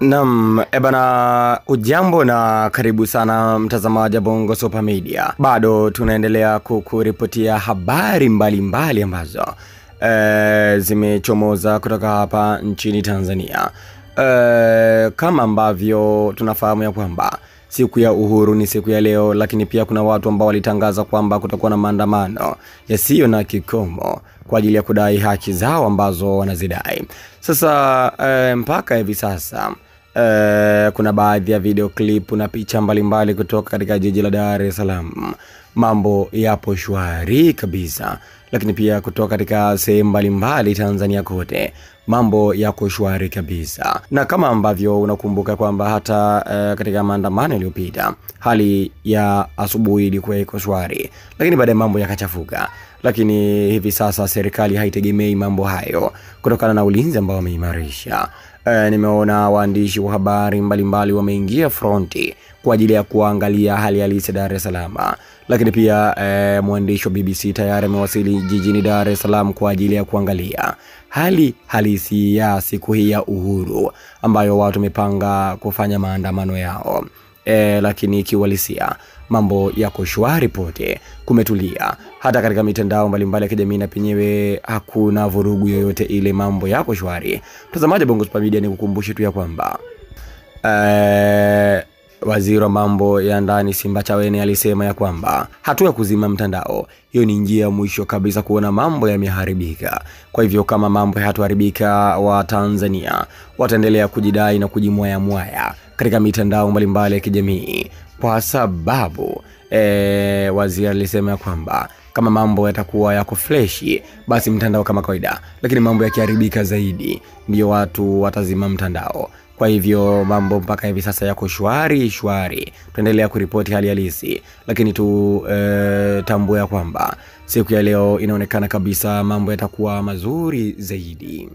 Naam, ebana ujambo na karibu sana mtazamaji wa Bongo Super Media. Bado tunaendelea kukuripotia habari mbalimbali ambazo zimechomoza kutoka hapa nchini Tanzania. Kama ambavyo tunafahamu ya kwamba siku ya uhuru ni siku ya leo, lakini pia kuna watu ambao walitangaza kwamba kutakuwa na maandamano yasiyo na kikomo kwa ajili ya kudai haki zao ambazo wanazidai. Sasa mpaka hivi sasa kuna baadhi ya video clip na picha mbalimbali kutoka katika jiji la Dar es Salaam. Mambo yapo shwari kabisa, lakini pia kutoka katika sehemu mbalimbali Tanzania kote mambo yako shwari kabisa. Na kama ambavyo unakumbuka kwamba hata katika maandamano yaliyopita hali ya asubuhi ilikuwa iko shwari, lakini baadaye mambo yakachafuka. Lakini hivi sasa serikali haitegemei mambo hayo kutokana na ulinzi ambao wameimarisha. Nimeona waandishi wa habari mbalimbali wameingia fronti kwa ajili ya kuangalia hali halisi Dar es Salaam. Lakini pia mwandishi wa BBC tayari amewasili jijini Dar es Salaam kwa ajili ya kuangalia hali halisi ya siku hii ya uhuru ambayo watu wamepanga kufanya maandamano yao. Lakini kiuhalisia mambo yako shwari pote, kumetulia. Hata katika mitandao mbalimbali ya kijamii na penyewe hakuna vurugu yoyote ile, mambo yako shwari. Mtazamaji wa Bongo Super Media, nikukumbushe tu ya kwamba waziri wa mambo ya ndani Simbachawene alisema ya kwamba hatua ya kuzima mtandao hiyo ni njia ya mwisho kabisa kuona mambo yameharibika. Kwa hivyo kama mambo hayatoharibika, wa Tanzania wataendelea kujidai na kujimwaya katika mitandao mbalimbali ya kijamii, kwa sababu waziri alisema ya kwamba kama mambo yatakuwa yako freshi basi mtandao kama kawaida, lakini mambo yakiharibika zaidi ndio watu watazima mtandao. Kwa hivyo mambo mpaka hivi sasa yako shwari. Tuendelea kuripoti hali halisi, lakini tambua ya kwamba siku ya leo inaonekana kabisa mambo yatakuwa mazuri zaidi.